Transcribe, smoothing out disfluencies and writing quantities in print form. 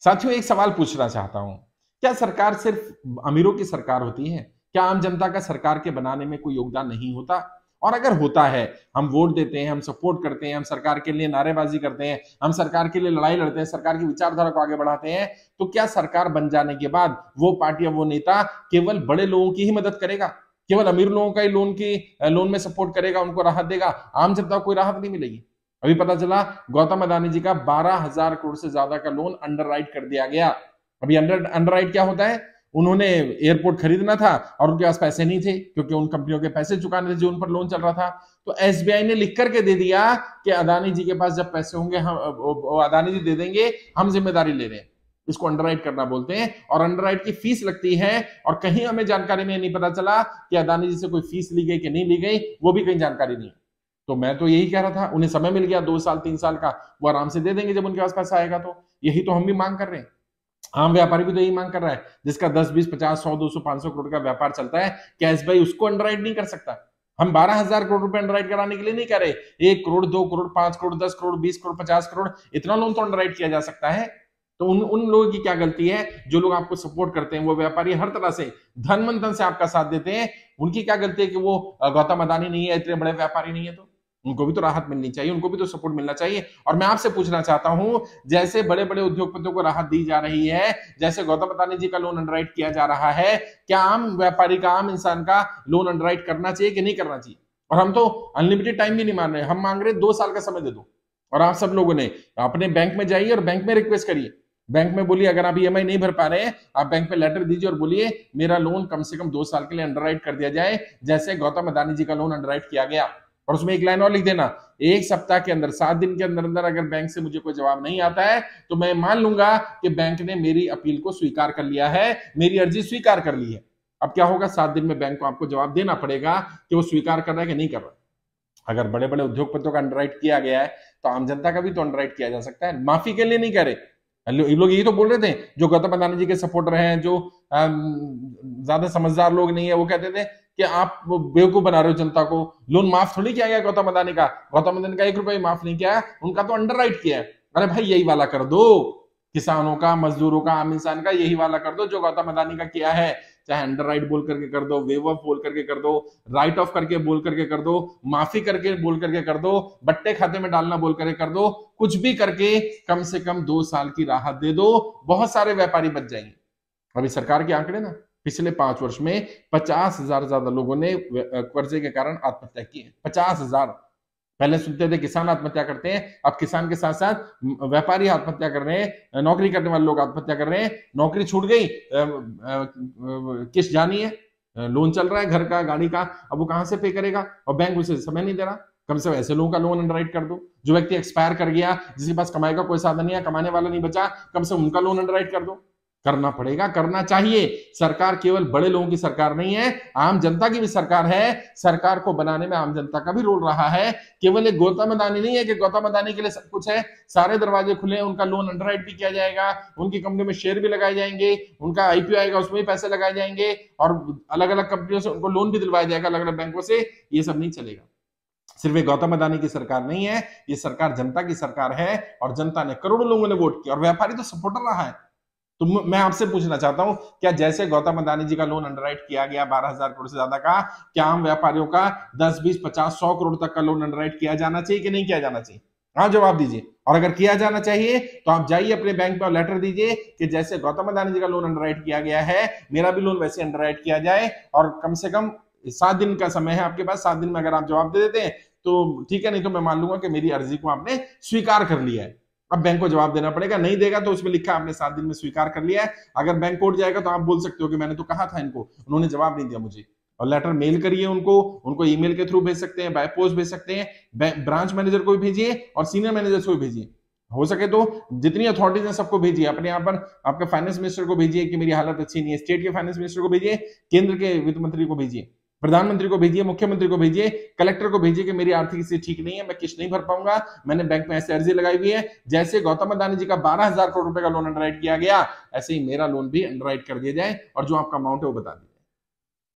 साथियों, एक सवाल पूछना चाहता हूं, क्या सरकार सिर्फ अमीरों की सरकार होती है? क्या आम जनता का सरकार के बनाने में कोई योगदान नहीं होता? और अगर होता है, हम वोट देते हैं, हम सपोर्ट करते हैं, हम सरकार के लिए नारेबाजी करते हैं, हम सरकार के लिए लड़ाई लड़ते हैं, सरकार की विचारधारा को आगे बढ़ाते हैं, तो क्या सरकार बन जाने के बाद वो पार्टी या वो नेता केवल बड़े लोगों की ही मदद करेगा? केवल अमीर लोगों का ही लोन में सपोर्ट करेगा, उनको राहत देगा, आम जनता को कोई राहत नहीं मिलेगी? अभी पता चला गौतम अदानी जी का 12,000 करोड़ से ज्यादा का लोन अंडरराइट कर दिया गया। अभी अंडरराइट क्या होता है? उन्होंने एयरपोर्ट खरीदना था और उनके पास पैसे नहीं थे, क्योंकि उन कंपनियों के पैसे चुकाने थे जो उन पर लोन चल रहा था। तो एसबीआई ने लिख करके दे दिया कि अदानी जी के पास जब पैसे होंगे हम अदानी जी दे देंगे, हम जिम्मेदारी ले रहे हैं। इसको अंडरराइट करना बोलते हैं, और अंडरराइट की फीस लगती है। और कहीं हमें जानकारी में नहीं पता चला कि अदानी जी से कोई फीस ली गई कि नहीं ली गई, वो भी कहीं जानकारी नहीं। तो मैं तो यही कह रहा था, उन्हें समय मिल गया 2 साल 3 साल का, वो आराम से दे देंगे जब उनके पास पैसा आएगा। तो यही तो हम भी मांग कर रहे हैं, आम व्यापारी भी तो यही मांग कर रहा है, जिसका 10 20 50 100 200 500 करोड़ का व्यापार चलता है। क्या एसबीआई उसको अंडरराइट नहीं कर सकता? हम 12,000 करोड़ रुपए अंडरराइट कराने के लिए नहीं कह रहे, 1 करोड़ 2 करोड़ 5 करोड़ 10 करोड़ 20 करोड़ 50 करोड़ इतना लोन तो अंडरराइट किया जा सकता है। तो उन लोगों की क्या गलती है? जो लोग आपको सपोर्ट करते हैं, वो व्यापारी हर तरह से धन मन धन से आपका साथ देते हैं, उनकी क्या गलती है कि वो गौतम अदानी नहीं है, इतने बड़े व्यापारी नहीं है? तो उनको भी तो राहत मिलनी चाहिए, उनको भी तो सपोर्ट मिलना चाहिए। और मैं आपसे पूछना चाहता हूं, जैसे बड़े बड़े उद्योगपतियों को राहत दी जा रही है, जैसे गौतम अदानी जी का लोन अंडरराइट किया जा रहा है, क्या आम व्यापारी का, आम इंसान का लोन अंडरराइट करना चाहिए कि नहीं करना चाहिए? और हम तो अनलिमिटेड टाइम भी नहीं मान रहे, हम मांग रहे 2 साल का समय दे दो। और आप सब लोगों ने अपने बैंक में जाइए और बैंक में रिक्वेस्ट करिए, बैंक में बोलिए, अगर आप ईएमआई नहीं भर पा रहे हैं, आप बैंक में लेटर दीजिए और बोलिए मेरा लोन कम से कम 2 साल के लिए अंडरराइट कर दिया जाए, जैसे गौतम अदानी जी का लोन अंडरराइट किया गया। और उसमें एक लाइन और लिख देना, 1 सप्ताह के अंदर, 7 दिन के अंदर अंदर अगर बैंक से मुझे कोई जवाब नहीं आता है, तो मैं मान लूंगा कि बैंक ने मेरी अपील को स्वीकार कर लिया है, मेरी अर्जी स्वीकार कर ली है। अब क्या होगा? 7 दिन में बैंक को आपको जवाब देना पड़ेगा कि वो स्वीकार कर रहा है कि नहीं कर रहा। अगर बड़े बड़े उद्योगपतियों का अंडरराइट किया गया है, तो आम जनता का भी तो अंडरराइट किया जा सकता है। माफी के लिए नहीं कह रहे, लोग यही तो बोल रहे थे, जो गौतम अदानी जी के सपोर्टर हैं, जो ज्यादा समझदार लोग नहीं है, वो कहते थे कि आप बेवकूफ बना रहे हो जनता को, लोन माफ थोड़ी किया गया गौतम अदानी का, गौतम अदानी का 1 रुपया माफ नहीं किया, उनका तो अंडरराइट किया है। अरे भाई, यही वाला कर दो, किसानों का, मजदूरों का, आम इंसान का यही वाला कर दो जो गौतम अदानी का किया है। चाहे अंडरराइट बोल करके कर दो, वेव ऑफ बोल करके कर दो, राइट ऑफ करके बोल करके कर दो, माफी करके बोल करके कर दो, बट्टे खाते में डालना बोल करके कर दो, कुछ भी करके कम से कम 2 साल की राहत दे दो, बहुत सारे व्यापारी बच जाएंगे। अभी सरकार के आंकड़े ना, पिछले 5 वर्ष में 50,000 ज्यादा लोगों ने कर्जे के कारण आत्महत्या की है। 50,000। पहले सुनते थे किसान आत्महत्या करते हैं, अब किसान के साथ साथ व्यापारी आत्महत्या कर रहे हैं, नौकरी करने वाले लोग आत्महत्या कर रहे हैं। नौकरी छूट गई, किस्त जानी है, लोन चल रहा है घर का, गाड़ी का, अब वो कहां से पे करेगा? और बैंक उसे समय नहीं दे रहा। कम से कम ऐसे लोगों का लोन अंडरराइट कर दो। जो व्यक्ति एक्सपायर कर गया, जिसके पास कमाई का कोई साधन नहीं है, कमाने वाला नहीं बचा, कम से कम उनका लोन अंडरराइट कर दो। करना पड़ेगा, करना चाहिए। सरकार केवल बड़े लोगों की सरकार नहीं है, आम जनता की भी सरकार है। सरकार को बनाने में आम जनता का भी रोल रहा है। केवल एक गौतम अदानी नहीं है कि गौतम अदानी के लिए सब कुछ है, सारे दरवाजे खुले हैं, उनका लोन अंडरराइट भी किया जाएगा, उनकी कंपनी में शेयर भी लगाए जाएंगे, उनका आईपीओ आएगा उसमें भी पैसे लगाए जाएंगे, और अलग अलग कंपनियों से उनको लोन भी दिलवाया जाएगा, अलग अलग बैंकों से। ये सब नहीं चलेगा। सिर्फ एक गौतम अदानी की सरकार नहीं है, ये सरकार जनता की सरकार है, और जनता ने, करोड़ों लोगों ने वोट किया, और व्यापारी तो सपोर्टर रहा है। तो मैं आपसे पूछना चाहता हूं, क्या जैसे गौतम अदानी जी का लोन अंडरराइट किया गया 12,000 करोड़ से ज्यादा का, क्या आम व्यापारियों का 10 20 50 100 करोड़ तक का लोन अंडरराइट किया जाना चाहिए कि नहीं किया जाना चाहिए? हाँ, जवाब दीजिए। और अगर किया जाना चाहिए तो आप जाइए अपने बैंक पर लेटर दीजिए कि जैसे गौतम अदानी जी का लोन अंडरराइट किया गया है, मेरा भी लोन वैसे अंडरराइट किया जाए। और कम से कम 7 दिन का समय है आपके पास, 7 दिन में अगर आप जवाब दे देते हैं तो ठीक है, नहीं तो मैं मान लूंगा कि मेरी अर्जी को आपने स्वीकार कर लिया है। अब बैंक को जवाब देना पड़ेगा, नहीं देगा तो उसमें लिखा आपने 7 दिन में स्वीकार कर लिया है। अगर बैंक कोर्ट जाएगा तो आप बोल सकते हो कि मैंने तो कहा था इनको, उन्होंने जवाब नहीं दिया मुझे। और लेटर मेल करिए उनको ईमेल के थ्रू भेज सकते हैं, बाय पोस्ट भेज सकते हैं, ब्रांच मैनेजर को भी भेजिए और सीनियर मैनेजर को भी भेजिए। हो सके तो जितनी अथॉरिटीज हैं सबको भेजिए, अपने यहाँ पर आपके फाइनेंस मिनिस्टर को भेजिए कि मेरी हालत अच्छी नहीं है, स्टेट के फाइनेंस मिनिस्टर को भेजिए, केंद्र के वित्त मंत्री को भेजिए, प्रधानमंत्री को भेजिए, मुख्यमंत्री को भेजिए, कलेक्टर को भेजिए कि मेरी आर्थिक स्थिति ठीक नहीं है, मैं किस्त नहीं भर पाऊंगा, मैंने बैंक में ऐसे अर्जी लगाई हुई है। जैसे गौतम अदानी जी का 12,000 करोड़ रुपए का लोन अंडरराइट किया गया, ऐसे ही मेरा लोन भी अंडरराइट कर दिया जाए, और जो आपका अमाउंट है वो बता दिया।